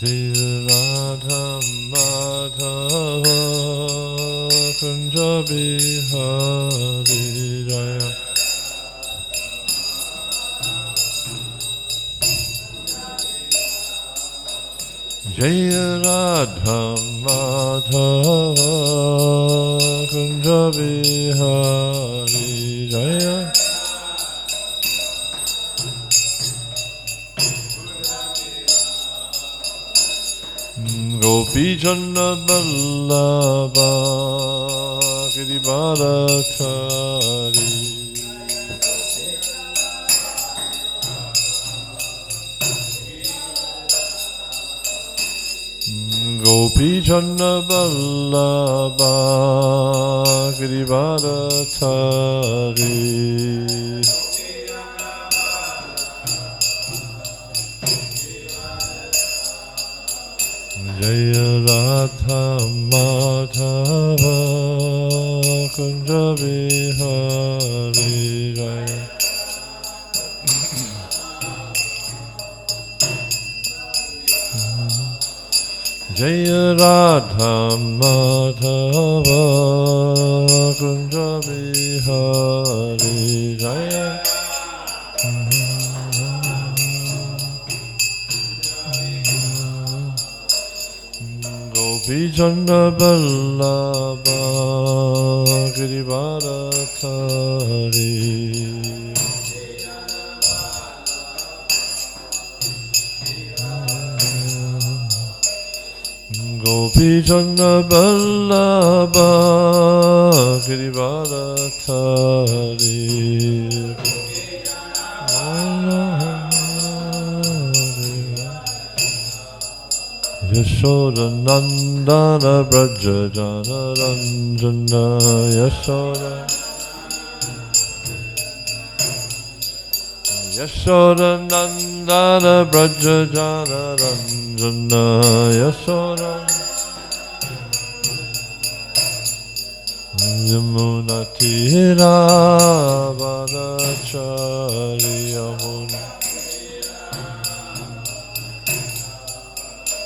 Jaya Radha Madhava Kunja Bihari Jaya Jaya Radha Madhava Kunja Bihari Jaya Gopi Chanda Ballabha Girivarathari Gopi Chanda Ballabha Girivarathari Jaya Radha Madhava Kunja Bihari Jaya Jaya Radha Madhava Kunja Bihari Jaya Gopi Chanda Ballabha Girivarathari Gopi Chanda Ballabha Girivarathari Yashoda Nandana Braja Jana Ranjana Yashoda Yashoda Nandana Braja Jana Ranjana Yashoda Yamuna Tira Vanachari Yamuna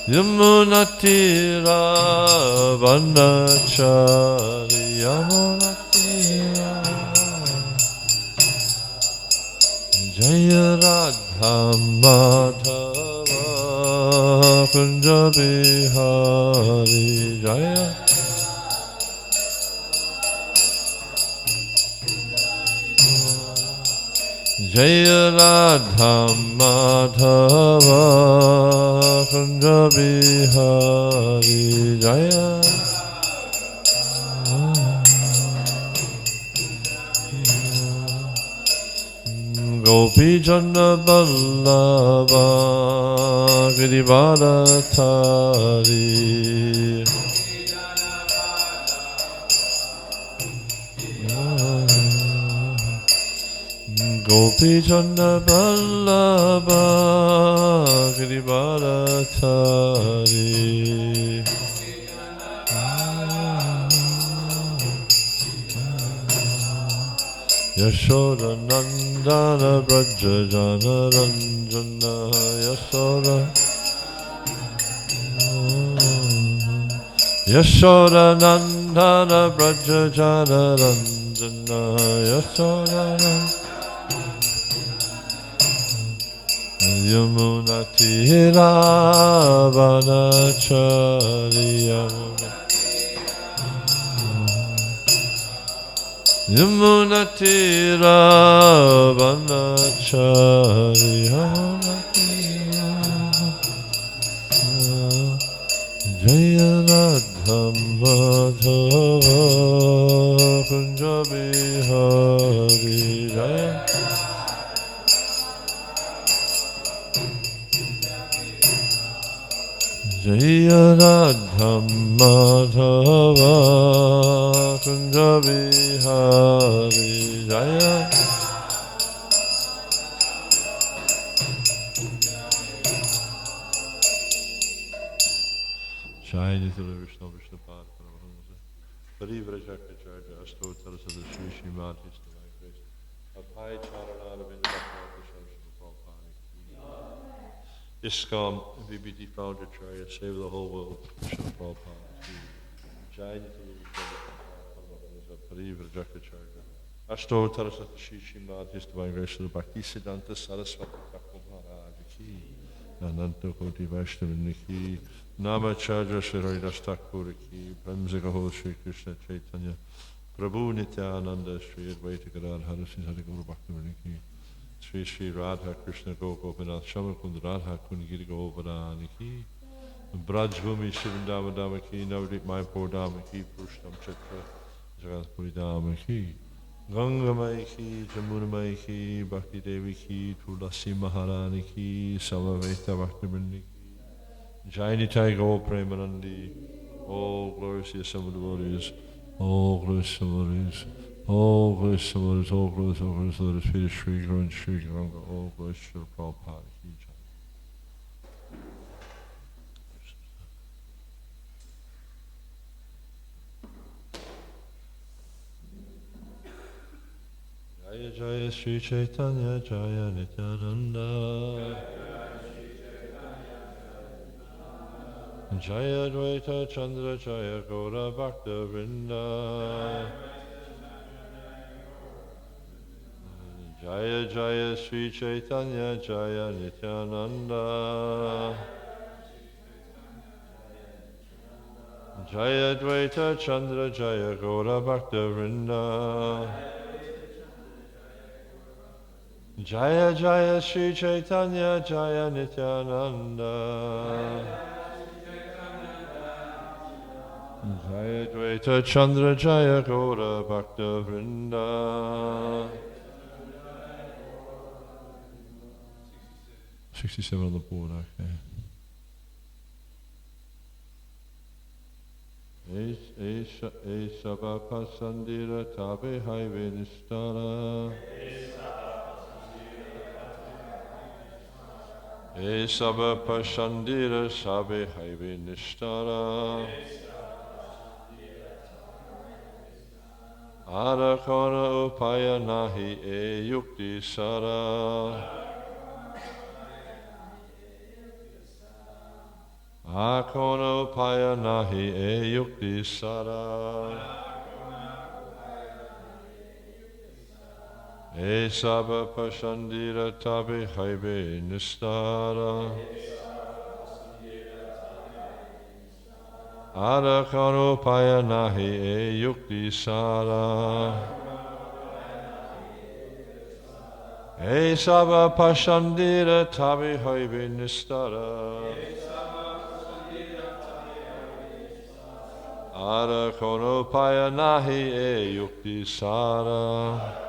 Yamuna Tira Vanachari Yamuna Tira Jaya Radha Madhava Kunja Bihari Jaya Jaya Radha Madhava Kunja Bihari Jaya Gopi Chanda Ballabha Girivarathari Gopi Chanda Ballabha Girivarathari Yashoda Nandana Braja Jana Ranjana Yashoda Yashoda Nandana Braja Jana Ranjana Yashoda Yamuna Tira Vanachari Yamuna Yamuna Tira Vanachari Yamuna Tira Jaya Radha Madhava Kunja Bihari Jaya Jaya Radha Madhava Kunja Bihari Jaya Jai Vishnu Vishnu Pad Paramahamsa Hari Vrajakacharya Ashtottara Sada Shri Srimati Stamai Grace Apai Charanara Vinda Bhakti Sharshana Prabhupada ISKCON, VBT founder Acharya, save the whole world, Srila Prabhupada. Jaini Parivrajacharya. Ashtottara Satashi Srimad, His Divine Grace of the Bhakti Siddhanta Saraswati Thakur Maharaj ki, Ananta Koti Vaishnavini ki, Namacharya Shri Haridas Thakur ki, Brahmzika Ho Shri Krishna Caitanya, Prabhu Nityananda Shri Advaita Gadadhara Sri Hari Gaura Bhaktivinoda ki, Sri Sri Radha Krishna Gopinath Shamakund Radha Kundgiri Govardhana ki, Brajbhumi Shivandama Dama ki, Navadip Mayapur Dama ki, Purushtam Chitra Jagatpuri Dama ki, Ganga Mai ki, Jamuna Mai ki, Bhakti Devi ki, Tulasi Maharani ki, Samaveta Bhaktivinoda ki, Jaini Taigo Premanandi, all glorious assembled devotees, all glorious devotees, all glorious devotees, all glorious devotees, Peter Sri Guru and Sri Ganga, all glorious Srila Prabhupada ki jai. Jaya Jaya Sri Caitanya Jaya Nityananda Jaya Dvaita Chandra Jaya Gaura Bhakta Vrinda Jaya Jaya Sri Caitanya Jaya Nityananda Jaya Dvaita Chandra Jaya Gaura Bhakta Vrinda Jaya Jaya Sri Caitanya Jaya Nityananda Jaya Dvaita Chandra Jaya Gaura Bhakta Vrinda 67 on the board, okay. Esava Pasandira Tabe Haive Nistara Esava Pasandira Sabe Haive Nistara Arakana Upaya Nahi E Yukti Sara Akona Upaya Nahi E Yukti Sara E Saba Pasandira Tabi Haibe Nistara Arakana Upaya Nahi E Yukti Sara E Saba Pasandira Tabi Haibe Nistara Ara kono paya nahi e yukti sara.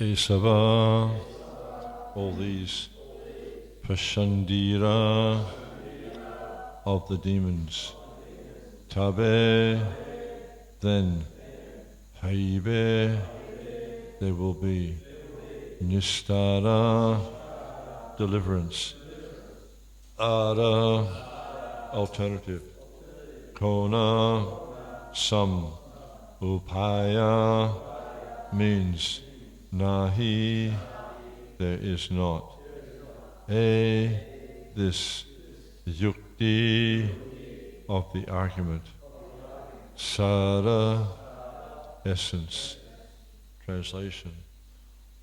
Esava, all these Pashandira of the demons, Tabe, then Haibe, there will be Nistara, deliverance, Other alternative. Kona, some. Upaya means nahi, there is not. This yukti of the argument. Sara, essence. Translation.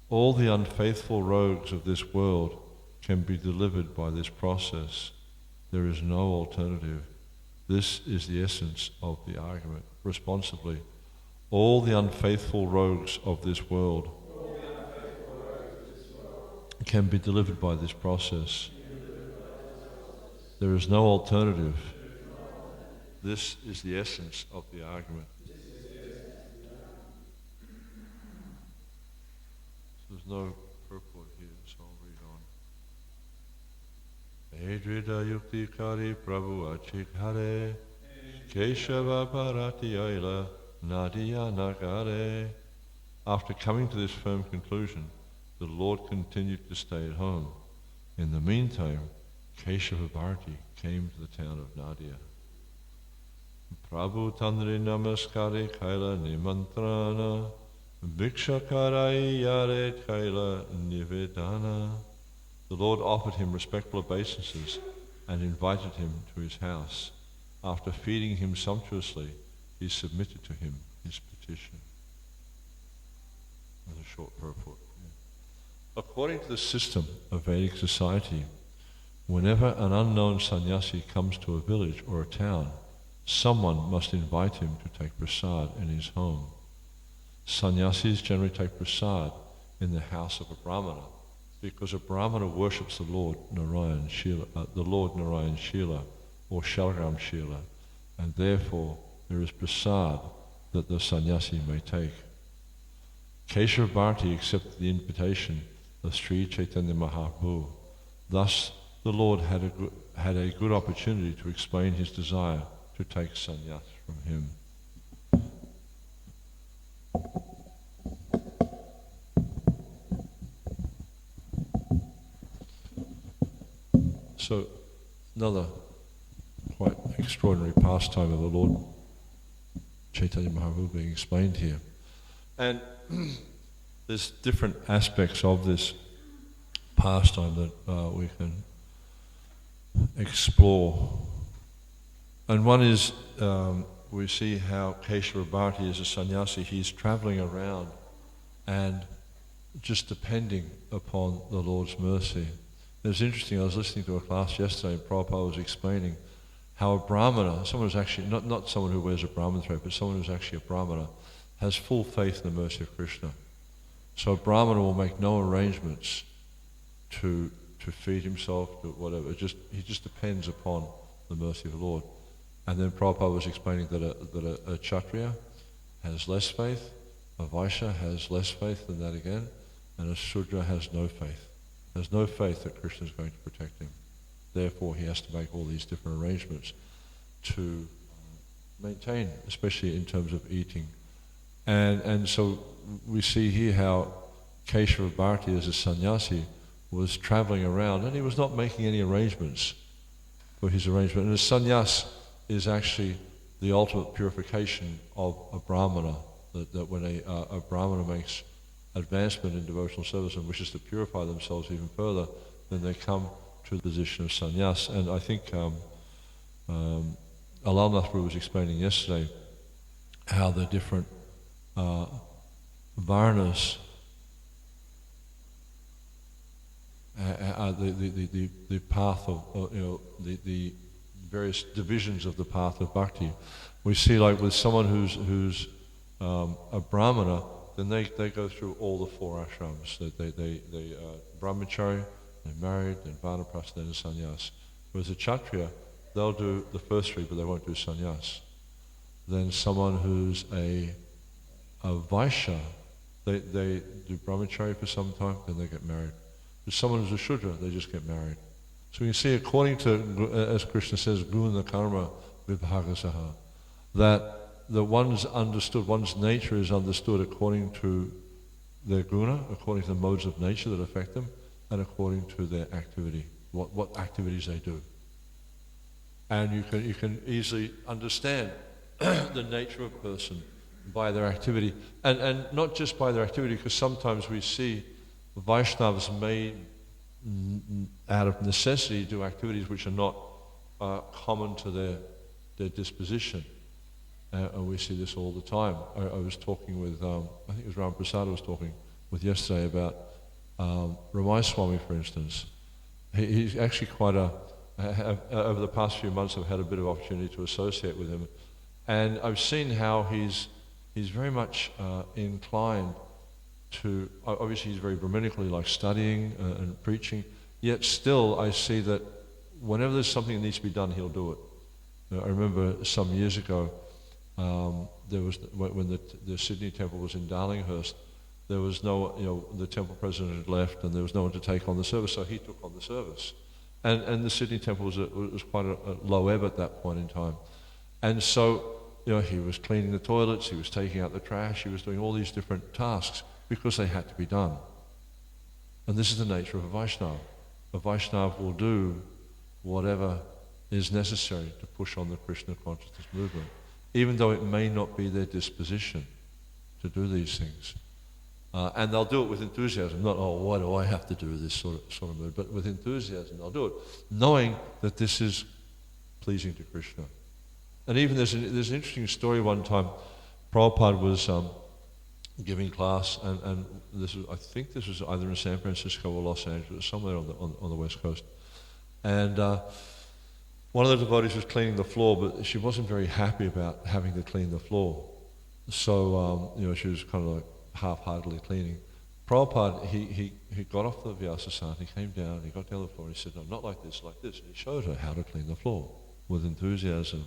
All the unfaithful rogues of this world can be delivered by this process. There is no alternative. This is the essence of the argument. Responsibly, all the unfaithful rogues of this world can be delivered by this process. There is no alternative. This is the essence of the argument. There's no purport here, so I'll read on. Edrida yukti kari prabhu achikhare Keshava parati aila nadia nagare. After coming to this firm conclusion, the Lord continued to stay at home. In the meantime, Keshava Bharati came to the town of Nadia. Prabhu Tandri Namaskari Kaila Nimantrana Bhikshakarai Yare Kaila Nivedana. The Lord offered him respectful obeisances and invited him to his house. After feeding him sumptuously, he submitted to him his petition. With a short purport. According to the system of Vedic society, whenever an unknown sannyasi comes to a village or a town, someone must invite him to take prasad in his home. Sannyasis generally take prasad in the house of a brahmana, because a brahmana worships the Lord Narayan Shila, or Shalgram Shila, and therefore there is prasad that the sannyasi may take. Keshava Bharati accepted the invitation of Sri Caitanya Mahaprabhu. Thus, the Lord had a good opportunity to explain his desire to take sannyas from him. So, another quite extraordinary pastime of the Lord Chaitanya Mahaprabhu being explained here. And there's different aspects of this pastime that we can explore. And one is, we see how Keshava Bharati is a sannyasi. He's traveling around and just depending upon the Lord's mercy. It was interesting, I was listening to a class yesterday and Prabhupada was explaining how a brahmana, someone who's actually, not someone who wears a brahman thread, but someone who's actually a brahmana, has full faith in the mercy of Krishna. So a brahmana will make no arrangements to feed himself, to whatever. He just depends upon the mercy of the Lord. And then Prabhupada was explaining that a Kshatriya has less faith, a Vaishya has less faith than that again, and a Shudra has no faith. There's no faith that Krishna is going to protect him. Therefore, he has to make all these different arrangements to maintain, especially in terms of eating. And so we see here how Keshava Bharati as a sannyasi was traveling around and he was not making any arrangements for his arrangement. And a sannyas is actually the ultimate purification of a brahmana, that when a brahmana makes advancement in devotional service and wishes to purify themselves even further, then they come to the position of sannyas. And I think Alalnath Prabhu was explaining yesterday how the different varnas, the path of, the various divisions of the path of bhakti. We see, like with someone who's a brahmana, then they go through all the four ashrams. They brahmachari, they're married, then vanaprastha, then sannyas. Whereas a kshatriya, they'll do the first three, but they won't do sannyas. Then someone who's a vaishya, they do brahmachari for some time, then they get married. If someone who's a shudra, they just get married. So you see, according to, as Krishna says, guna karma vibhagasaha, that one's understood, one's nature is understood according to their guna, according to the modes of nature that affect them, and according to their activity, what activities they do. And you can easily understand the nature of a person by their activity. And not just by their activity, because sometimes we see Vaishnavas may, out of necessity, do activities which are not common to their disposition. And we see this all the time. I was talking with, I think it was Ram Prasad I was talking with yesterday about Ramai Swami, for instance. He's actually quite over the past few months I've had a bit of opportunity to associate with him. And I've seen how he's very much inclined to, obviously he's very Brahminically, like studying and preaching, yet still I see that whenever there's something that needs to be done, he'll do it. I remember some years ago, there was, when the Sydney temple was in Darlinghurst, there was no, the temple president had left and there was no one to take on the service, so he took on the service. And the Sydney temple was quite a low ebb at that point in time. And so, he was cleaning the toilets, he was taking out the trash, he was doing all these different tasks because they had to be done. And this is the nature of a Vaishnava. A Vaishnava will do whatever is necessary to push on the Krishna consciousness movement, even though it may not be their disposition to do these things. And they'll do it with enthusiasm, not, why do I have to do this sort of mood, but with enthusiasm they'll do it, knowing that this is pleasing to Krishna. And even there's an interesting story one time. Prabhupada was giving class, and I think this was either in San Francisco or Los Angeles, somewhere on the West Coast. And one of the devotees was cleaning the floor, but she wasn't very happy about having to clean the floor. So she was kind of like half-heartedly cleaning. Prabhupada, he got off the Vyasasana, he came down, he got down the floor, and he said, no, not like this, like this. And he showed her how to clean the floor with enthusiasm.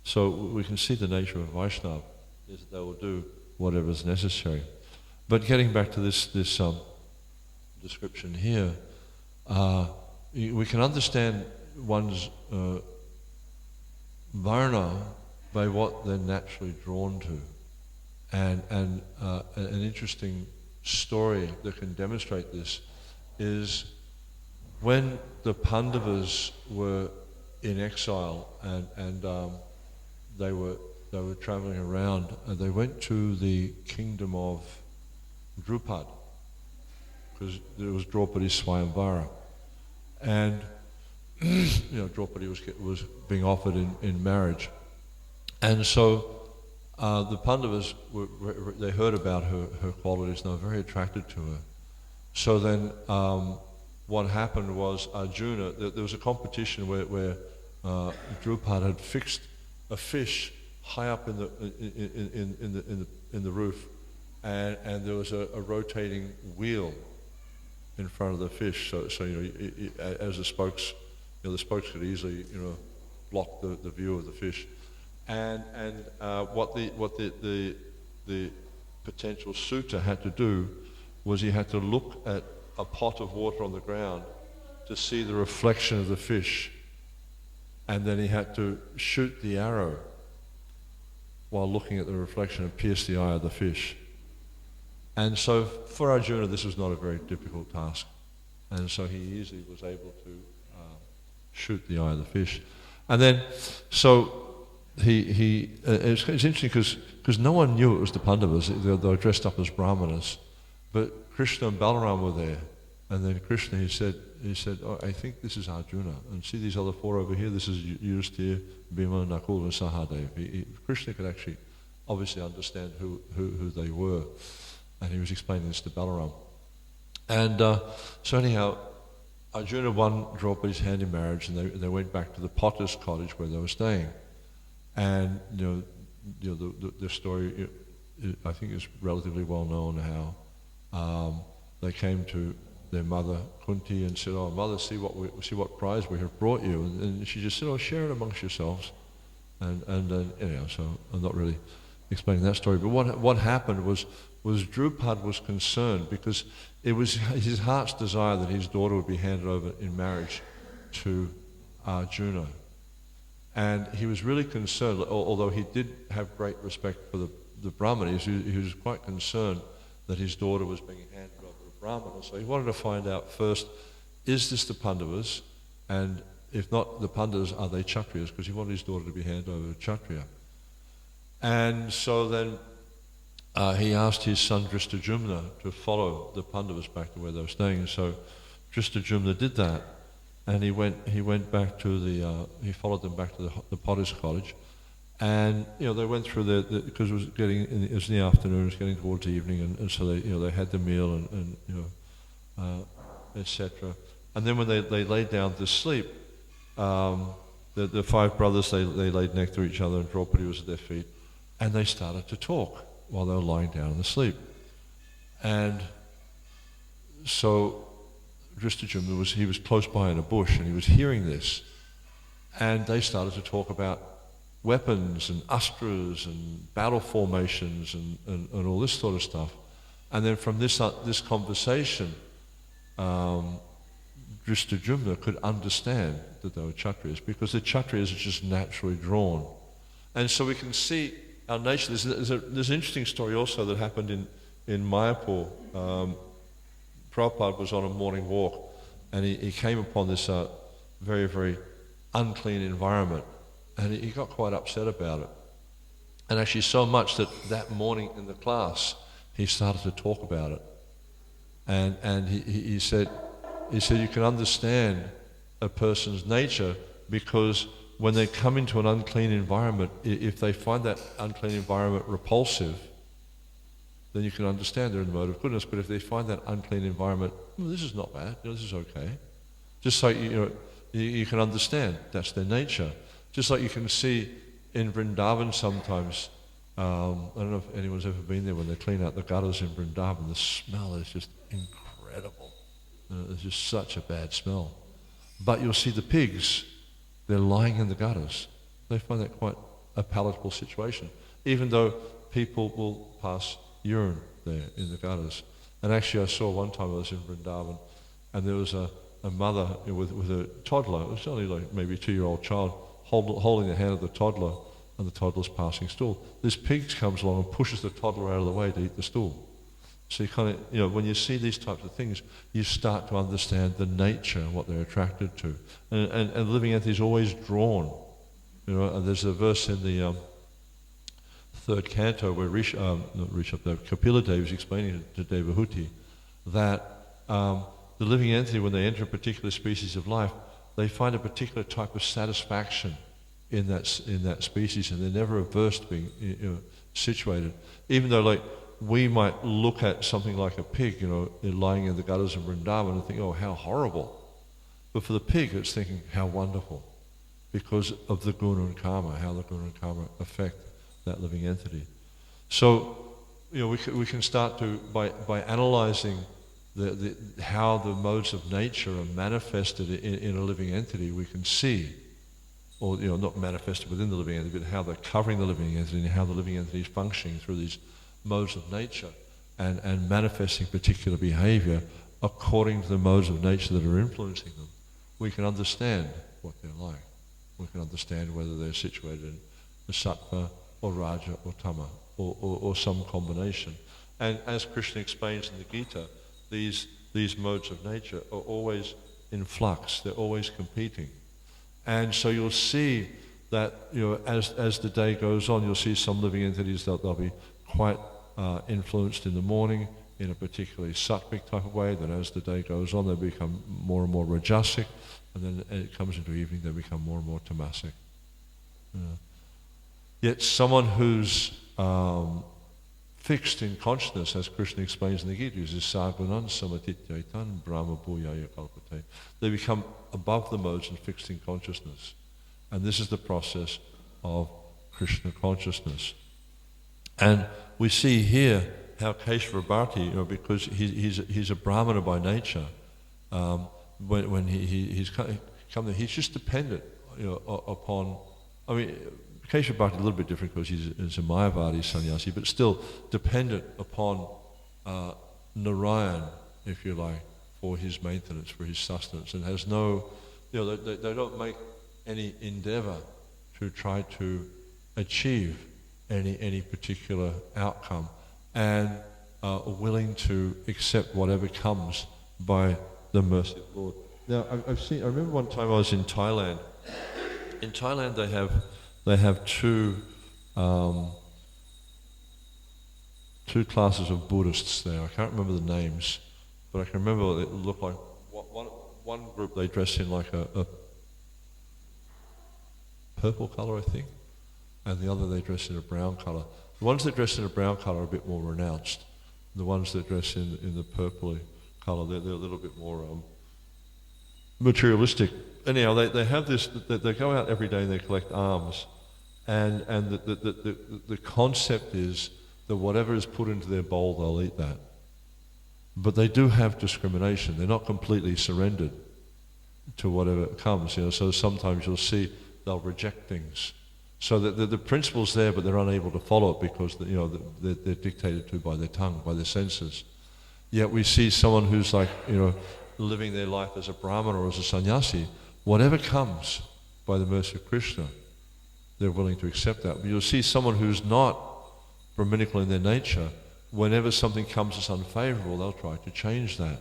So we can see the nature of Vaishnava is that they will do whatever is necessary. But getting back to this description here, we can understand one's varna by what they're naturally drawn to. And an interesting story that can demonstrate this is when the Pandavas were in exile and they were traveling around, and they went to the kingdom of Drupad, because there was Draupadi Swayamvara, and Draupadi was being offered in marriage, and so the Pandavas they heard about her qualities and they were very attracted to her. So then what happened was Arjuna, there was a competition where Drupad had fixed a fish high up in the roof, and there was a rotating wheel in front of the fish. So as the spokes, the spokes could easily block the view of the fish. And what the potential suitor had to do was he had to look at a pot of water on the ground to see the reflection of the fish, and then he had to shoot the arrow while looking at the reflection and pierce the eye of the fish. And so for Arjuna this was not a very difficult task, and so he easily was able to shoot the eye of the fish. And then so it's interesting because no one knew it was the Pandavas. They were dressed up as Brahmanas, but Krishna and Balaram were there. And then Krishna, he said, I think this is Arjuna. And see these other four over here? This is Yudhishthira, Bhima, Nakul, and Sahadev. Krishna could actually obviously understand who they were. And he was explaining this to Balaram. And so anyhow, Arjuna won Draupadi's hand in marriage, and they went back to the potter's cottage where they were staying. And the story, I think, is relatively well known. How they came to their mother Kunti and said, "Oh, mother, see what prize we have brought you." And she just said, "Oh, share it amongst yourselves." And so I'm not really explaining that story. But what happened was Drupad was concerned because it was his heart's desire that his daughter would be handed over in marriage to Arjuna. And he was really concerned, although he did have great respect for the Brahmanas, he was quite concerned that his daughter was being handed over to Brahmana. So he wanted to find out first is this the Pandavas? And if not the Pandavas, are they Kshatriyas? Because he wanted his daughter to be handed over to Kshatriya. And so then he asked his son Dristajumna to follow the Pandavas back to where they were staying. So Dristajumna did that, and he went back to he followed them back to the potter's cottage, and they went through because it was in the afternoon, it was getting towards the evening, and so they had the meal and etc. And then when they laid down to sleep, the five brothers they laid next to each other, and Draupadi was at their feet, and they started to talk while they were lying down in the sleep. And so Dristajumna was close by in a bush, and he was hearing this, and they started to talk about weapons and astras and battle formations and all this sort of stuff. And then from this conversation, Dristajumna could understand that they were Kshatriyas, because the Kshatriyas are just naturally drawn. And so we can see our nature. There's an interesting story also that happened in Mayapur. Prabhupada was on a morning walk, and he came upon this very, very unclean environment, and he got quite upset about it. And actually so much that morning in the class, he started to talk about it. And he said you can understand a person's nature, because when they come into an unclean environment, if they find that unclean environment repulsive, then you can understand they're in the mode of goodness. But if they find that unclean environment, this is not bad, this is okay. Just like you can understand that's their nature. Just like you can see in Vrindavan sometimes, I don't know if anyone's ever been there when they clean out the gutters in Vrindavan, the smell is just incredible. It's just such a bad smell. But you'll see the pigs, they're lying in the gutters. They find that quite a palatable situation, even though people will pass urine there in the gutters. And actually I saw one time I was in Vrindavan, and there was a mother with a toddler. It was only like maybe a 2-year-old child holding the hand of the toddler, and the toddler's passing stool. This pig comes along and pushes the toddler out of the way to eat the stool. So you kind of, when you see these types of things, you start to understand the nature and what they're attracted to. And the living entity is always drawn. And there's a verse in the third canto where Kapila Dev is explaining to Devahuti that the living entity, when they enter a particular species of life, they find a particular type of satisfaction in that species, and they're never averse to being situated. Even though, we might look at something like a pig, lying in the gutters of Vrindavan and think, oh, how horrible. But for the pig, it's thinking, how wonderful, because of the guna and karma, how the guna and karma affect that living entity. So, we can start to, by analyzing how the modes of nature are manifested in a living entity, we can see, or not manifested within the living entity, but how they're covering the living entity and how the living entity is functioning through these modes of nature and manifesting particular behavior according to the modes of nature that are influencing them. We can understand what they're like. We can understand whether they're situated in the sattva or raja or tama or some combination. And as Krishna explains in the Gita, these modes of nature are always in flux. They're always competing. And so you'll see that as the day goes on, you'll see some living entities that they'll be quite influenced in the morning in a particularly sattvic type of way. Then as the day goes on, they become more and more rajasic, and then it comes into evening, they become more and more tamasic. Yet someone who's fixed in consciousness, as Krishna explains in the Gita, is sagunan samatityaitan brahma bhuyaya kalpate. They become above the modes and fixed in consciousness. And this is the process of Krishna consciousness. And we see here how Keshava Bharati, because he's a Brahmana by nature, when he's come there, he's just dependent upon, Keshava Bharati is a little bit different because he's a Mayavadi sannyasi, but still dependent upon Narayan, if you like, for his maintenance, for his sustenance, and has no, they don't make any endeavor to try to achieve any particular outcome, and are willing to accept whatever comes by the mercy of the Lord. Now, I've seen. I remember one time I was in Thailand. In Thailand, they have two classes of Buddhists there. I can't remember the names, but I can remember it looked like one group they dress in like a purple colour, I think, and the other they dress in a brown colour. The ones that dress in a brown colour are a bit more renounced. The ones that dress in the purpley colour, they're a little bit more materialistic. Anyhow, they have this. They go out every day and they collect alms, and the concept is that whatever is put into their bowl, they'll eat that. But they do have discrimination. They're not completely surrendered to whatever comes. So sometimes you'll see they'll reject things. So the principle's there, but they're unable to follow it because they're dictated to by their tongue, by their senses. Yet we see someone who's like living their life as a brahmana or as a sannyasi. Whatever comes by the mercy of Krishna, they're willing to accept that. But you'll see someone who's not Brahminical in their nature. Whenever something comes that's unfavorable, they'll try to change that.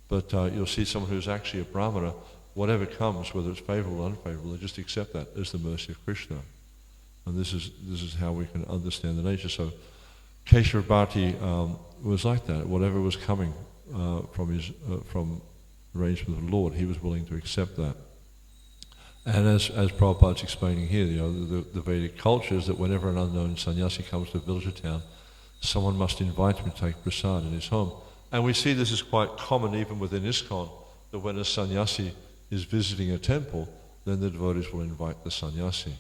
But you'll see someone who's actually a brahmana. Whatever comes, whether it's favorable or unfavorable, they just accept that as the mercy of Krishna. And this is how we can understand the nature. So Keshava Bharati was like that. Whatever was coming from arrangement with the Lord, he was willing to accept that. And as Prabhupada's explaining here, the Vedic culture is that whenever an unknown sannyasi comes to a village or town, someone must invite him to take prasad in his home. And we see this is quite common even within ISKCON, that when a sannyasi is visiting a temple, then the devotees will invite the sannyasi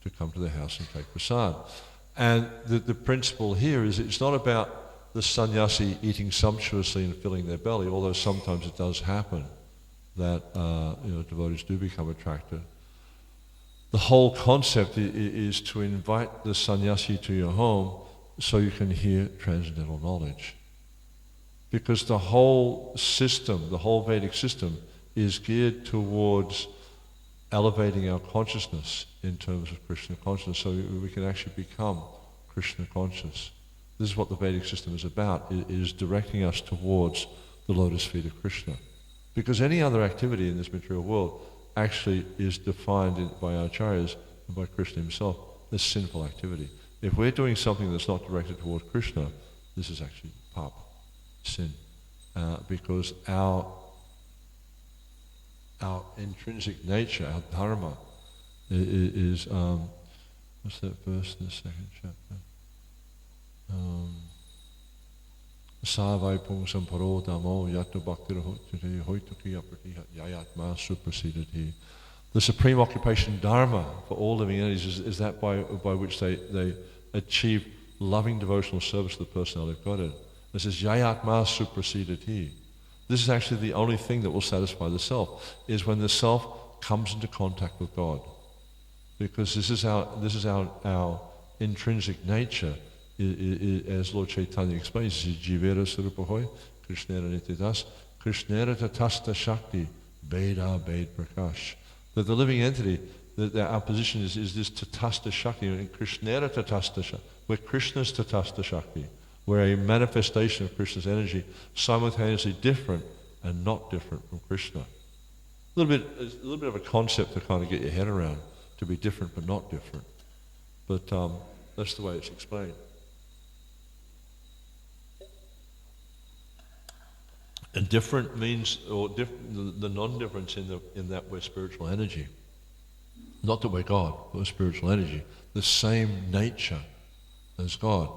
to come to their house and take prasad. And the principle here is it's not about the sannyasi eating sumptuously and filling their belly, although sometimes it does happen that devotees do become attracted. The whole concept is to invite the sannyasi to your home so you can hear transcendental knowledge. Because the whole system, the whole Vedic system, is geared towards elevating our consciousness in terms of Krishna consciousness, so we can actually become Krishna conscious. This is what the Vedic system is about. It is directing us towards the lotus feet of Krishna. Because any other activity in this material world actually is defined by our acharyas and by Krishna himself as sinful activity. If we're doing something that's not directed towards Krishna, this is actually papa, sin. Because our intrinsic nature, our dharma, is what's that verse in the second chapter? Savai pungsam paro damo yato bhaktir hoituki apratihat yayatma suprasidati. The supreme occupation dharma for all living entities is that by which they achieve loving devotional service to the personality of Godhead. It says yayatma suprasidati. This is actually the only thing that will satisfy the self, is when the self comes into contact with God. Because this is our intrinsic nature. As Lord Caitanya explains, Jivera Surupahoy, Krishnera Nitidas, Krishnera Tatasta Shakti, Beda Bed Prakash. That the living entity, that our position is this Tatasta Shakti, and Krishnera Tatasta Shakti. We're Krishna's Tatasta Shakti. We're a manifestation of Krishna's energy, simultaneously different and not different from Krishna. A little bit of a concept to kind of get your head around, to be different but not different. But that's the way it's explained. And different means, the non-difference in that we're spiritual energy. Not that we're God, but we're spiritual energy. The same nature as God.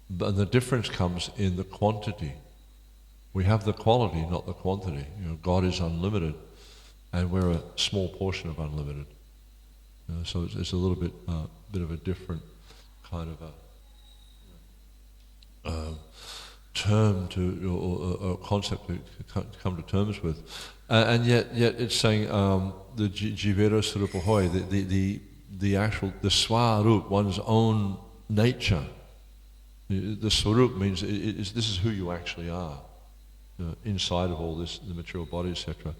But the difference comes in the quantity. We have the quality, not the quantity. God is unlimited, and we're a small portion of unlimited. So it's a little bit of a different kind of a term or a concept to come to terms with, and yet it's saying the jivera surupahoy, the actual swarup, one's own nature. The swarup means this is who you actually are, inside of all this, the material body, etc.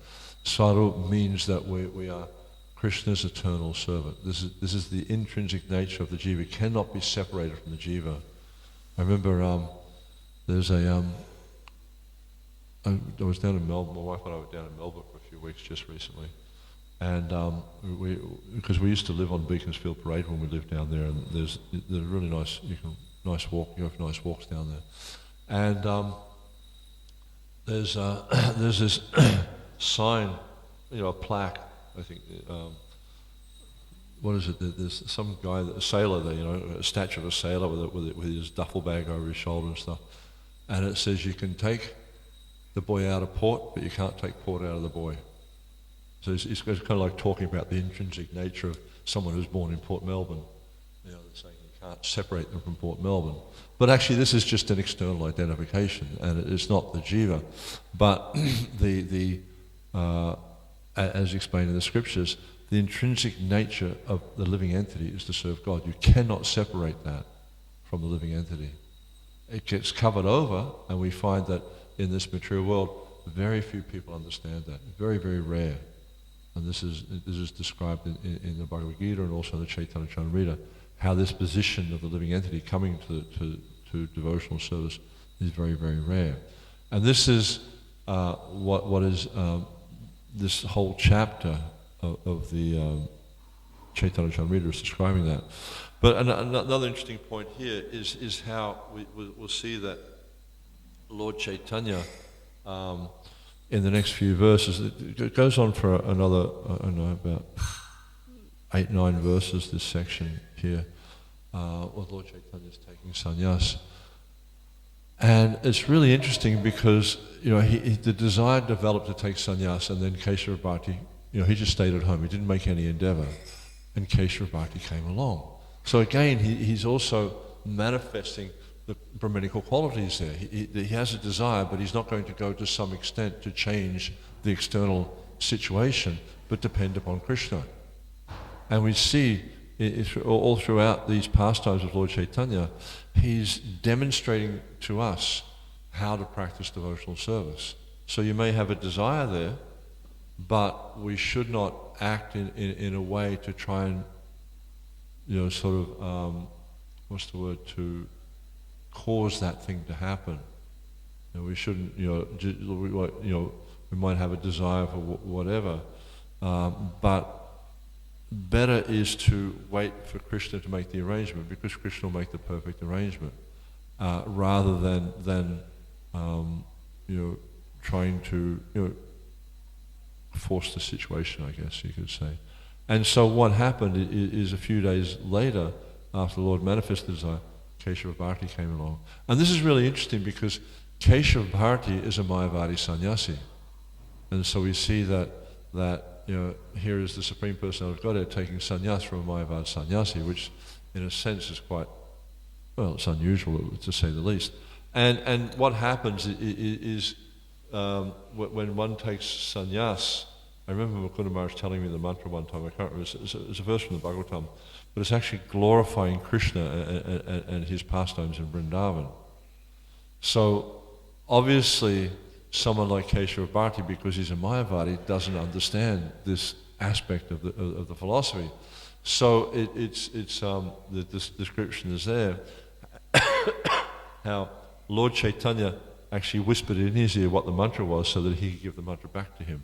Swarup means that we are Krishna's eternal servant. This is the intrinsic nature of the jiva. It cannot be separated from the jiva. I remember there's a I was down in Melbourne. My wife and I were down in Melbourne for a few weeks just recently, and because we used to live on Beaconsfield Parade when we lived down there, and there's really nice walk. You have nice walks down there, and there's this sign, a plaque. I think what is it? There's some guy, a sailor there, a statue of a sailor with his duffel bag over his shoulder and stuff, and it says you can take the boy out of port, but you can't take port out of the boy. So it's kind of like talking about the intrinsic nature of someone who's born in Port Melbourne. They're saying you can't separate them from Port Melbourne. But actually this is just an external identification, and it's not the jiva. But as explained in the scriptures, the intrinsic nature of the living entity is to serve God. You cannot separate that from the living entity. It gets covered over, and we find that in this material world, very few people understand that. Very, very rare. And this is described in the Bhagavad Gita and also in the Caritamrita, how this position of the living entity coming to devotional service is very, very rare. And this is what is this whole chapter of the Caritamrita is describing that. But another interesting point here is how we'll see that Lord Caitanya, in the next few verses, it goes on for another, about 8-9 verses, this section here, where Lord Caitanya is taking sannyas. And it's really interesting because, the desire developed to take sannyas, and then Kesava Bhakti, he just stayed at home. He didn't make any endeavor. And Kesava Bhakti came along. So again, he's also manifesting the Brahminical qualities there. He has a desire, but he's not going to go to some extent to change the external situation, but depend upon Krishna. And we see all throughout these pastimes of Lord Caitanya, he's demonstrating to us how to practice devotional service. So you may have a desire there, but we should not act in a way to try and, to cause that thing to happen. We shouldn't, we might have a desire for whatever, but better is to wait for Krishna to make the arrangement, because Krishna will make the perfect arrangement, rather than trying to force the situation, I guess you could say. And so what happened is a few days later, after the Lord manifested the desire, Kesava Bhakti came along. And this is really interesting because Kesava Bhakti is a Mayavadi sannyasi. And so we see that here is the Supreme Personality of Godhead taking sannyas from a Mayavadi sannyasi, which in a sense is quite, it's unusual to say the least. And what happens is when one takes sannyas, I remember Mukunda Maharaj telling me the mantra one time, I can't remember, it's a verse from the Bhagavatam, but it's actually glorifying Krishna and his pastimes in Vrindavan. So obviously someone like Kesava Bhakti, because he's a Mayavadi, doesn't understand this aspect of the philosophy. So this description is there, how Lord Caitanya actually whispered in his ear what the mantra was so that he could give the mantra back to him.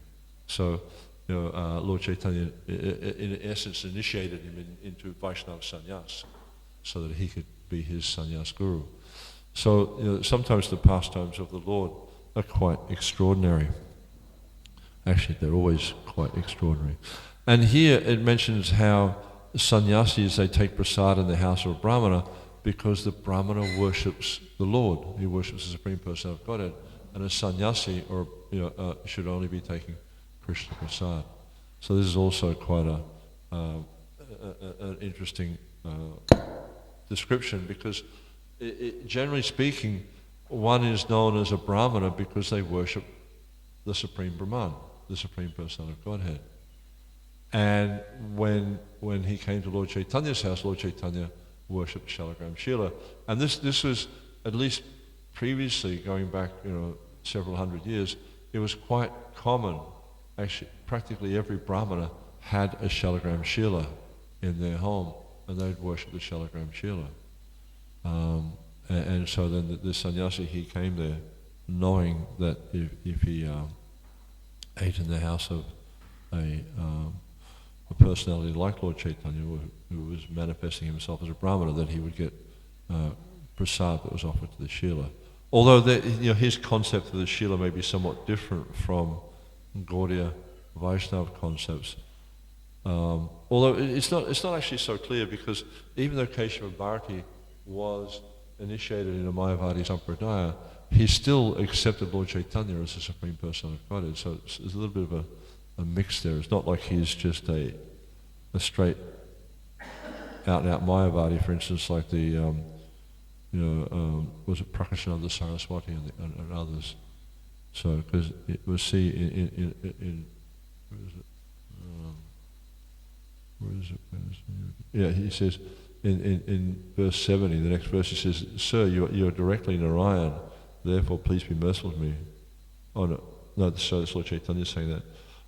So, Lord Caitanya, in essence, initiated him into Vaishnava sannyas so that he could be his sannyas guru. So, sometimes the pastimes of the Lord are quite extraordinary. Actually, they're always quite extraordinary. And here it mentions how sannyasis, they take prasad in the house of a brahmana because the brahmana worships the Lord. He worships the Supreme Personality of Godhead. And a sannyasi should only be taking Krishna prasad. So this is also quite an interesting description, because generally speaking, one is known as a brahmana because they worship the Supreme Brahman, the Supreme Personality of Godhead. And when he came to Lord Chaitanya's house, Lord Caitanya worshipped Shalagram Shila. And this was, at least previously, going back several hundred years, it was quite common. Actually, practically every brahmana had a Shalagram Shila in their home, and they'd worship the Shalagram Shila. And so then the sannyasi, he came there knowing that if he ate in the house of a personality like Lord Caitanya, who was manifesting himself as a Brahmana, that he would get prasad that was offered to the Srila. Although his concept of the Srila may be somewhat different from Gaudiya Vaishnava concepts. Although it's not actually so clear, because even though Keshava Bharati was initiated in a Mayavadi Sampradaya, he still accepted Lord Caitanya as the Supreme Personality of Godhead. So there's a little bit of a mix there. It's not like he's just a straight out-and-out Mayavadi, for instance, like the was it Prakashananda Saraswati and others. So because we'll see in where is it? Yeah, he says in verse 70, the next verse, he says, "Sir, you are directly Narayan, therefore please be merciful to me." Oh no, so it's Lord Chaitanya saying that.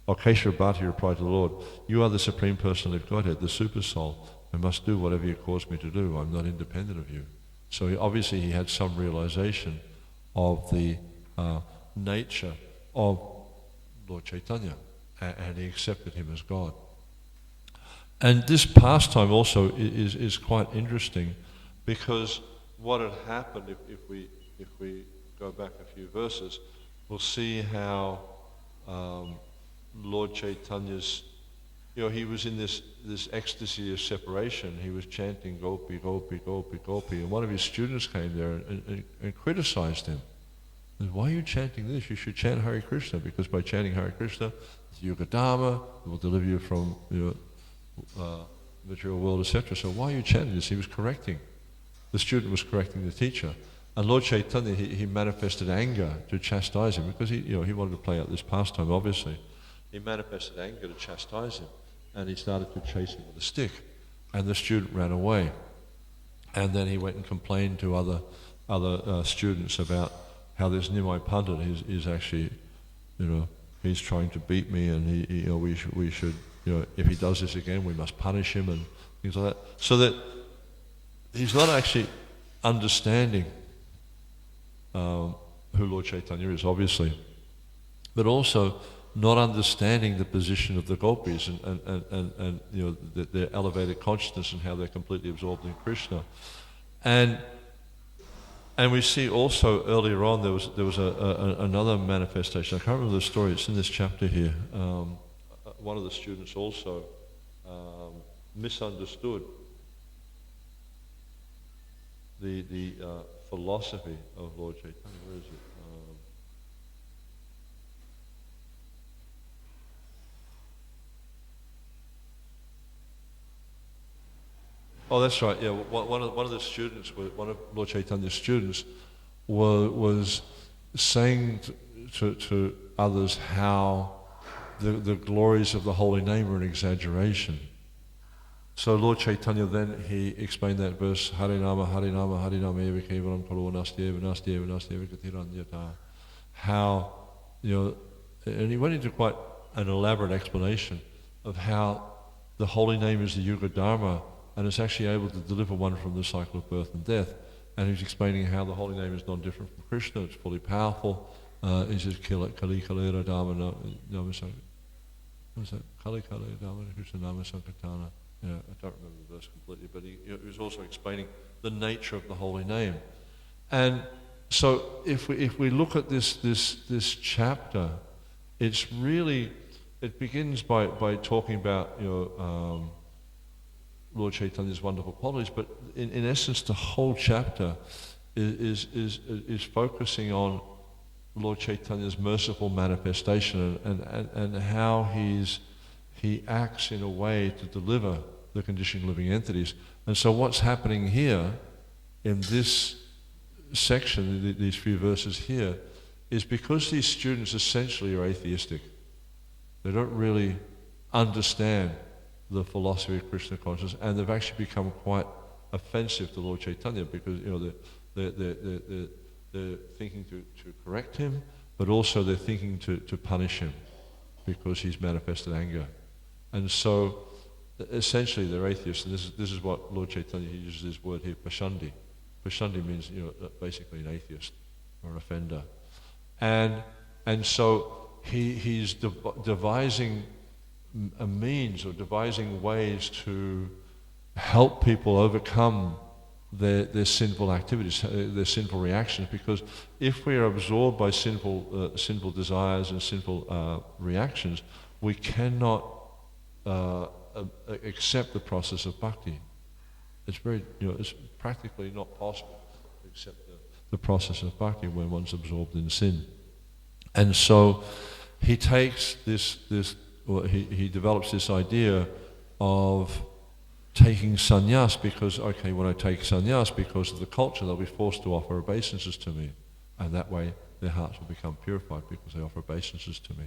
Keshava Bharati replied to the Lord, "You are the Supreme Personality of Godhead, the Super Soul. I must do whatever you cause me to do. I'm not independent of you." So obviously he had some realization of the nature of Lord Chaitanya, and he accepted him as God. And this pastime also is quite interesting, because what had happened, if we go back a few verses, we'll see how Lord Chaitanya's, he was in this ecstasy of separation. He was chanting Gopi, Gopi, Gopi, Gopi, and one of his students came there and criticized him. And, "Why are you chanting this? You should chant Hare Krishna, because by chanting Hare Krishna, the Yuga Dharma will deliver you from material world, etc. So why are you chanting this?" He was correcting. The student was correcting the teacher. And Lord Chaitanya, he manifested anger to chastise him, because he wanted to play out this pastime, obviously. He manifested anger to chastise him, and he started to chase him with a stick. And the student ran away. And then he went and complained to other students about how this Nimai Pandit is actually, he's trying to beat me, and we should, if he does this again, we must punish him, and things like that. So that he's not actually understanding who Lord Chaitanya is, obviously, but also not understanding the position of the gopis and their elevated consciousness and how they're completely absorbed in Krishna. And we see also earlier on there was another manifestation. I can't remember the story. It's in this chapter here. One of the students also misunderstood the philosophy of Lord Chaitanya. Where is it? Oh, that's right. Yeah, one of the students, one of Lord Chaitanya's students, was saying to others how the glories of the holy name are an exaggeration. So Lord Chaitanya then, he explained that verse, Harinama, Harinama, Harinama eva kevalam kalo nastyeva, nastyeva, nastyeva katiranyata. How, and he went into quite an elaborate explanation of how the holy name is the Yuga Dharma, and it's actually able to deliver one from the cycle of birth and death. And he's explaining how the holy name is not different from Krishna, it's fully powerful. He says, Kali Kalera Dharma Namasankatana. Kali Kalera Dharma Krishna Namasankatana. I don't remember the verse completely, but he was also explaining the nature of the holy name. And so if we look at this chapter, it's really, it begins by talking about Lord Chaitanya's wonderful qualities, but in essence the whole chapter is focusing on Lord Chaitanya's merciful manifestation and how he acts in a way to deliver the conditioned living entities. And so what's happening here in this section, these few verses here, is because these students essentially are atheistic. They don't really understand the philosophy of Krishna consciousness, and they've actually become quite offensive to Lord Chaitanya, because they're thinking to correct him, but also they're thinking to punish him because he's manifested anger. And so essentially they're atheists, and this is what Lord Chaitanya, he uses this word here, Pashandi. Pashandi means basically an atheist or an offender. And so he's devising a means or devising ways to help people overcome their sinful activities, their sinful reactions, because if we are absorbed by sinful desires and sinful reactions, we cannot accept the process of bhakti. It's practically not possible to accept the process of bhakti when one's absorbed in sin. And so he takes he develops this idea of taking sannyas, because, okay, when I take sannyas, because of the culture, they'll be forced to offer obeisances to me. And that way their hearts will become purified because they offer obeisances to me.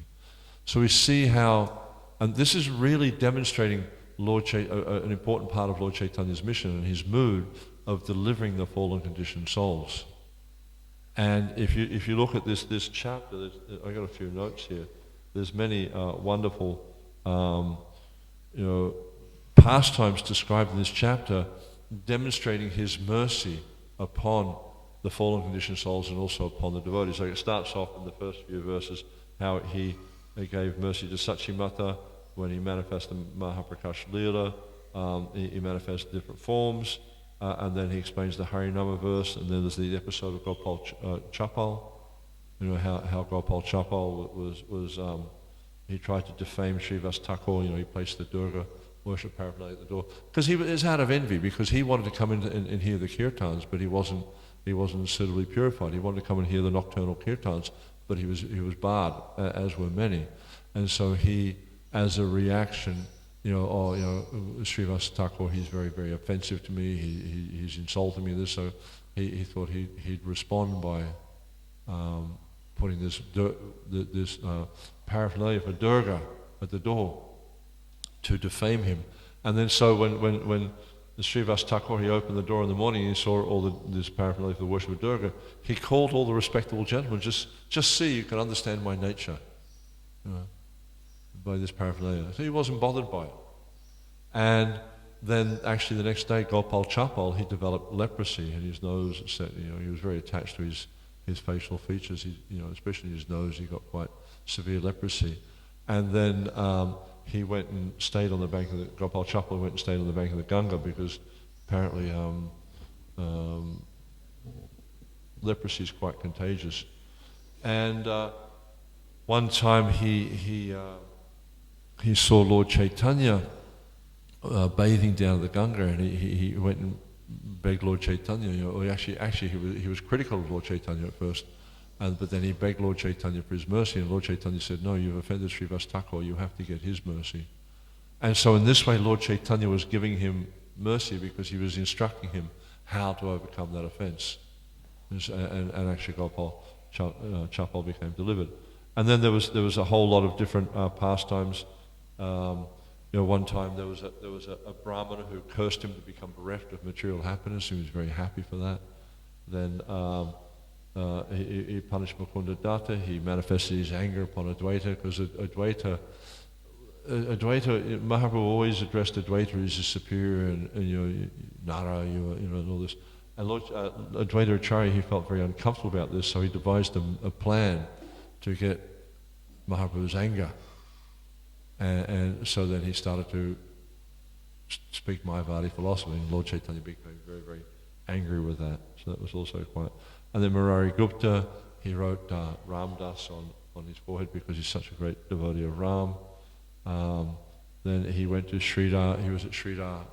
So we see how, and this is really demonstrating an important part of Lord Chaitanya's mission and his mood of delivering the fallen conditioned souls. And if you look at this chapter, I got a few notes here. There's many wonderful, pastimes described in this chapter, demonstrating his mercy upon the fallen conditioned souls and also upon the devotees. So it starts off in the first few verses how he gave mercy to Sachimata when he manifested Mahaprakash Leela. He manifests different forms, and then he explains the Harinama verse, and then there's the episode of Gopal Chapal. How Gopal Chapal was he tried to defame Srivas Thakur. He placed the Durga worship paraphernalia at the door, because he was out of envy, because he wanted to come in and hear the kirtans, but he wasn't suitably purified. He wanted to come and hear the nocturnal kirtans, but he was barred, as were many. And so he, as a reaction, Srivas Thakur, he's very, very offensive to me. He's insulting me. So he thought he'd respond by putting this paraphernalia for Durga at the door to defame him. And then so when the Srivas Thakur, he opened the door in the morning and he saw all this paraphernalia for the worship of Durga, he called all the respectable gentlemen, just see, you can understand my nature, by this paraphernalia. So he wasn't bothered by it. And then actually the next day, Gopal Chapal, he developed leprosy in his nose, he was very attached to his facial features, especially his nose, he got quite severe leprosy. And then he went and stayed on the bank of Gopal Chapal went and stayed on the bank of the Ganga, because apparently leprosy is quite contagious. And one time he saw Lord Caitanya bathing down at the Ganga, and he went and begged Lord Caitanya. Actually he was critical of Lord Caitanya at first. But then he begged Lord Chaitanya for his mercy, and Lord Chaitanya said, no, you've offended Srivas Thakur, you have to get his mercy. And so in this way, Lord Chaitanya was giving him mercy, because he was instructing him how to overcome that offense. And actually Gopal Chapal became delivered. And then there was a whole lot of different pastimes. One time there was a Brahmana who cursed him to become bereft of material happiness. He was very happy for that. Then he punished Mukunda Datta. He manifested his anger upon Advaita, because Advaita, Mahaprabhu always addressed Advaita as his superior, and Nara, and all this. And Lord Advaita Acharya, he felt very uncomfortable about this, so he devised a plan to get Mahaprabhu's anger. And so then he started to speak Mayavadi philosophy, and Lord Chaitanya became very, very angry with that. So that was also quite... And then Murari Gupta, he wrote Ram Das on his forehead, because he's such a great devotee of Ram. Then he went to Sridhar, he was at Sridhar,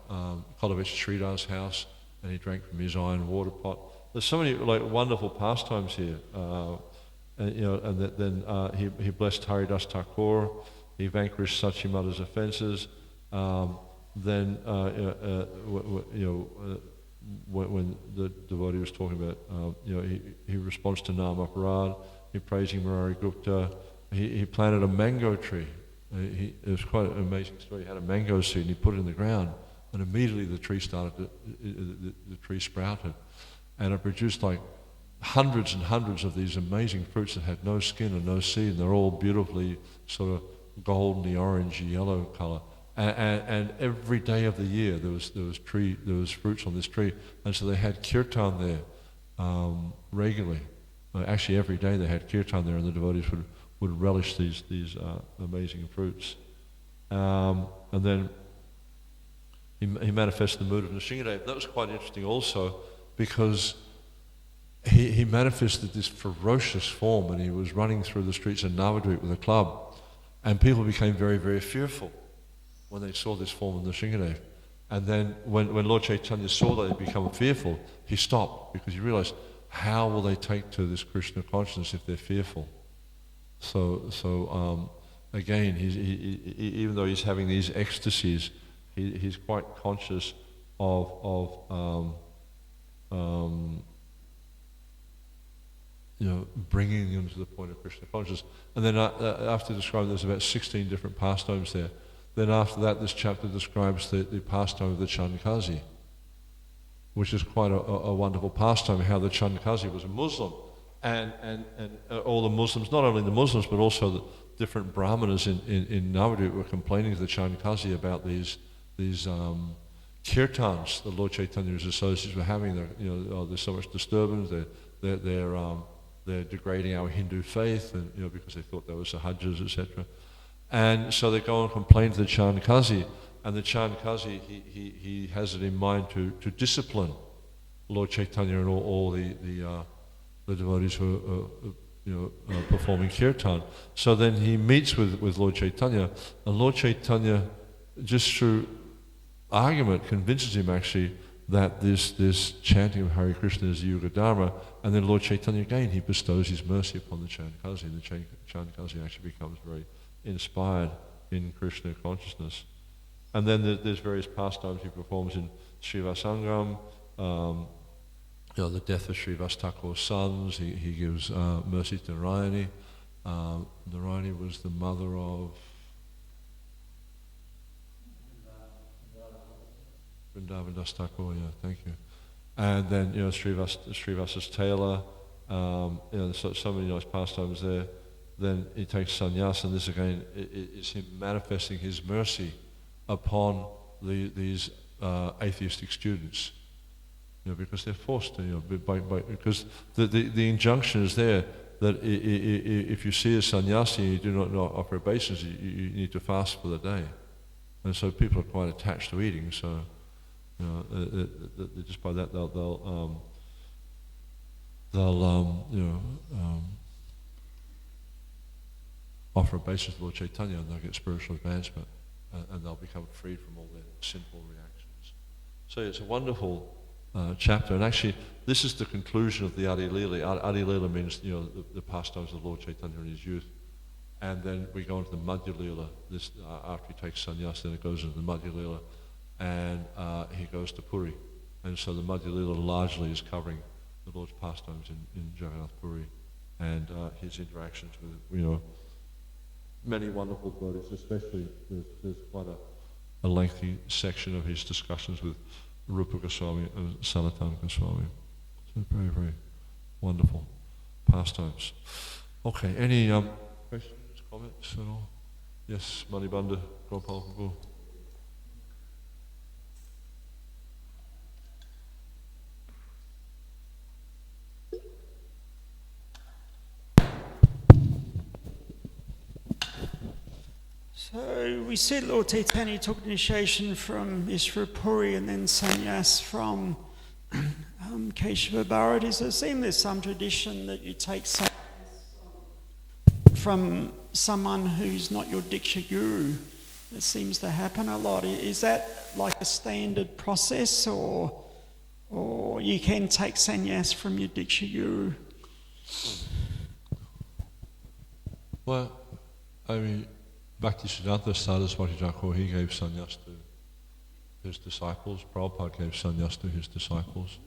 Kolovich Sridhar's house, and he drank from his iron water pot. There's so many wonderful pastimes here. And then he blessed Haridas Thakur, he vanquished Sachimata's offences. Then when the devotee was talking about, he responds to Nam Aparad, he praising Murari Gupta. He planted a mango tree. It was quite an amazing story. He had a mango seed and he put it in the ground, and immediately the tree the tree sprouted, and it produced hundreds and hundreds of these amazing fruits that had no skin and no seed, and they're all beautifully sort of golden, orangey, yellow colour. And every day of the year there was fruits on this tree, and so they had kirtan there regularly. Actually, every day they had kirtan there, and the devotees would relish these amazing fruits. And then he manifested the mood of Nrsimha. That was quite interesting also, because he manifested this ferocious form, and he was running through the streets of Navadvip with a club, and people became very, very fearful when they saw this form of Nrsimha. And then when Lord Caitanya saw that they'd become fearful, he stopped, because he realized, how will they take to this Krishna consciousness if they're fearful? So again, even though he's having these ecstasies, he's quite conscious of bringing them to the point of Krishna consciousness. And then after describing, there's about 16 different pastimes there. Then after that, this chapter describes the pastime of the Chandkazi, which is quite a wonderful pastime, how the Chandkazi was a Muslim. And all the Muslims, not only the Muslims, but also the different Brahmanas in Navadvip were complaining to the Chandkazi about these kirtans the Lord Chaitanya's associates were having. There's so much disturbance. They're degrading our Hindu faith, and because they thought they were Sahajas, etc. And so they go and complain to the Chandkazi, and the Chandkazi he has it in mind to discipline Lord Chaitanya and all the devotees who are performing kirtan. So then he meets with Lord Chaitanya, and Lord Chaitanya, just through argument, convinces him actually that this chanting of Hare Krishna is the Yuga Dharma, and then Lord Chaitanya again, he bestows his mercy upon the Chandkazi, and the Chandkazi actually becomes very inspired in Krishna consciousness. And then there's various pastimes he performs in Srivasangam, the death of Srivas Thakur's sons. He gives mercy to Narayani. Narayani was the mother of Vrindavan Das Thakur, thank you. And then, Srivasa's tailor, so many nice pastimes there. Then he takes sannyas, and this again is him manifesting his mercy upon these atheistic students, because they're forced to, because the injunction is there that if you see a sannyasi and you do not offer obeisance, you need to fast for the day. And so people are quite attached to eating, so just by that they'll offer obeisance to Lord Chaitanya, and they'll get spiritual advancement, and they'll become freed from all their sinful reactions. So it's a wonderful chapter, and actually this is the conclusion of the Adi Leela. Adi Leela means the pastimes of Lord Chaitanya in his youth, and then we go into the Madhya Leela. This after he takes sannyas, then it goes into the Madhya Leela, and he goes to Puri, and so the Madhya Leela largely is covering the Lord's pastimes in Jagannath Puri, and his interactions with many wonderful devotees. Especially there's quite a lengthy section of his discussions with Rupa Goswami and Sanatana Goswami. So very, very wonderful pastimes. Okay, any questions, comments at all? Yes, Manibanda, Gopal Prabhu. So we said Lord Caitanya took initiation from Ishvara Puri and then sannyas from Keshava Bharat. Does it seem there's some tradition that you take sannyas from someone who's not your Diksha Guru? It seems to happen a lot. Is that like a standard process, or you can take sannyas from your Diksha Guru? Well, I mean, Bhaktisiddhanta Saraswati Thakur, he gave sannyas to his disciples. Prabhupada gave sannyas to his disciples.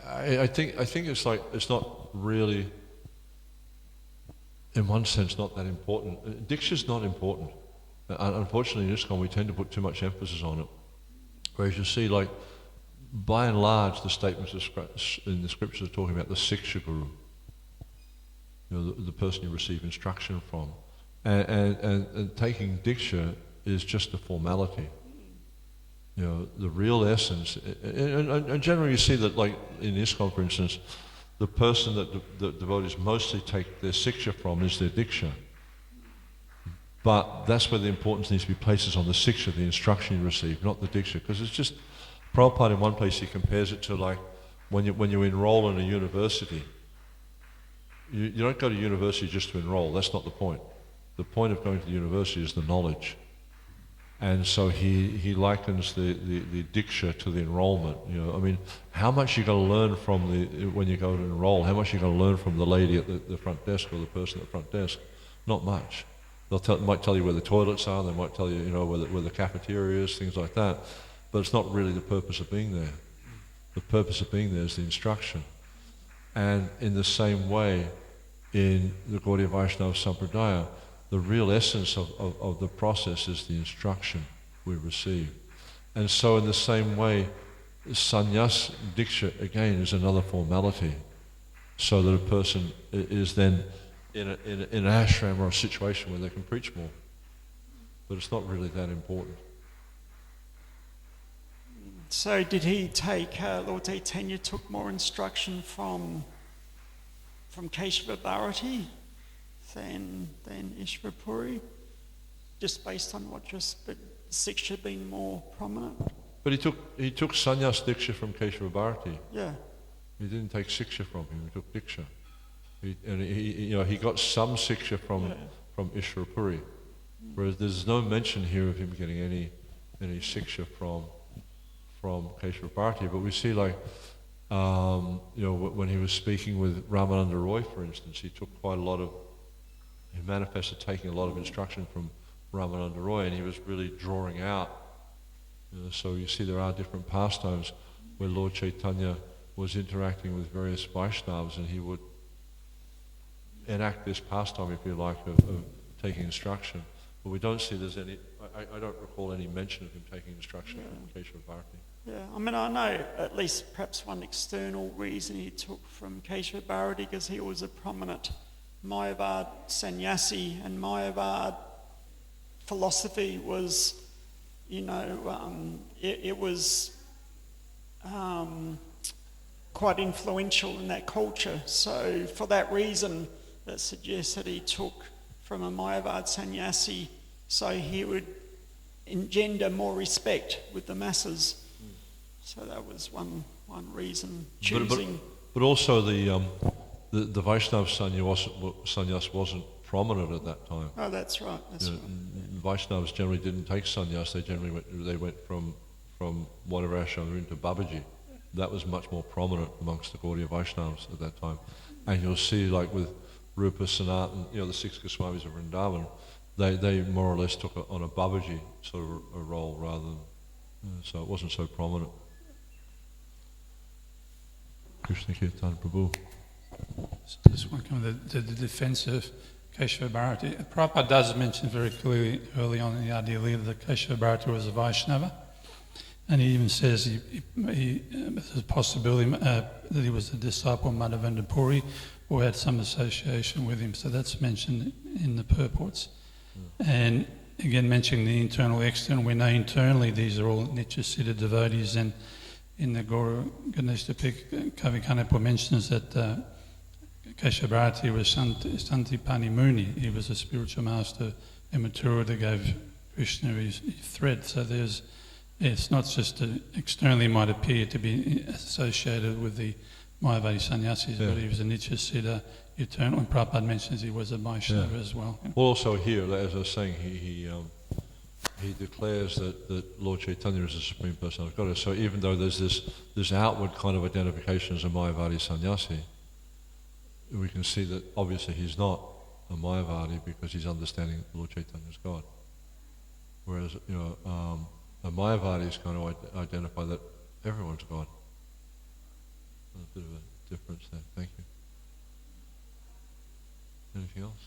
I think it's not really, in one sense, not that important. Diksha's not important. Unfortunately, in ISKCON we tend to put too much emphasis on it. Whereas you see, by and large, the statements in the scriptures are talking about the Siksha Guru, the person you receive instruction from. And taking Diksha is just a formality. The real essence, and generally you see that, like in ISKCON, for instance, the person that the devotees mostly take their siksha from is their diksha. But that's where the importance needs to be placed, is on the siksha, the instruction you receive, not the diksha. Because it's just, Prabhupada in one place he compares it to like when you enroll in a university. You don't go to university just to enroll, that's not the point. The point of going to the university is the knowledge. And so he likens the diksha to the enrollment. You know, I mean, how much you're going to learn from when you go to enroll, how much you're going to learn from the lady at the front desk or the person at the front desk? Not much. Might tell you where the toilets are, they might tell you, you know, where the cafeteria is, things like that. But it's not really the purpose of being there. The purpose of being there is the instruction. And in the same way, in the Gaudiya Vaishnava Sampradaya, the real essence of the process is the instruction we receive. And so in the same way, sannyas diksha, again, is another formality, so that a person is then in an ashram or a situation where they can preach more. But it's not really that important. So did he take, Lord Caitanya took more instruction from Keshava Bharati than Ishvarapuri, just based on what but siksha being more prominent? But he took sannyas diksha from Keshava Bharati. Yeah. He didn't take siksha from him, he took diksha. He got some siksha from Ishvarapuri, whereas there's no mention here of him getting any siksha from Keshava Bharati. But we see, like, when he was speaking with Ramananda Roy, for instance, he manifested taking a lot of instruction from Ramananda Roy, and he was really drawing out. So you see there are different pastimes where Lord Caitanya was interacting with various Vaishnavas, and he would enact this pastime, if you like, of taking instruction. But we don't see there's any, I don't recall any mention of him taking instruction from Keshava Bharati. Yeah, I mean, I know at least perhaps one external reason he took from Keshava Bharati, because he was a prominent Mayavad sannyasi, and Mayavad philosophy was, it was quite influential in that culture. So for that reason, that suggests that he took from a Mayavad sannyasi, so he would engender more respect with the masses. So that was one reason choosing. But also the Vaishnava sannyas wasn't prominent at that time. Oh, that's right. That's right. Vaishnavas generally didn't take sannyas. They went from whatever ashram into Babaji. That was much more prominent amongst the Gaudiya Vaishnavas at that time. And you'll see, like with Rupa Sanatan, the 6 Goswamis of Vrindavan, they more or less took on a Babaji sort of a role rather than, so it wasn't so prominent. Krishna Kirtan Prabhu. Just one comment, the defense of Keshava Bharati. Prabhupada does mention very clearly early on in the Adi Leela that Keshava Bharati was a Vaishnava, and he even says there's a possibility that he was a disciple of Madhavendra Puri or had some association with him. So that's mentioned in the purports. And again, mentioning the internal, external, we know internally these are all Nitya-Siddha devotees, and in the Guru Ganesh Kavi Kanepa mentions that Keshava Bharati was Santipani Muni. He was a spiritual master in Mathura that gave Krishna his thread. So it's not just externally might appear to be associated with the Mayavadi sannyasis, but he was a Nitya-Siddha eternal, and Prabhupada mentions he was a Vaishnava as well. Well, also here, as I was saying, he declares that Lord Chaitanya is the Supreme Person of Godhead. So even though there's this outward kind of identification as a Mayavadi sannyasi, we can see that obviously he's not a Mayavadi because he's understanding that Lord Chaitanya is God. Whereas a Mayavadi is kind of identify that everyone's God. A bit of a difference there. Thank you. Anything else?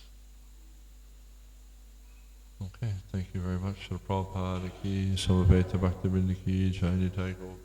Okay, thank you very much. Prabhupada ki, Samaveta Bhaktivinoda ki, Jai Nitai Gaur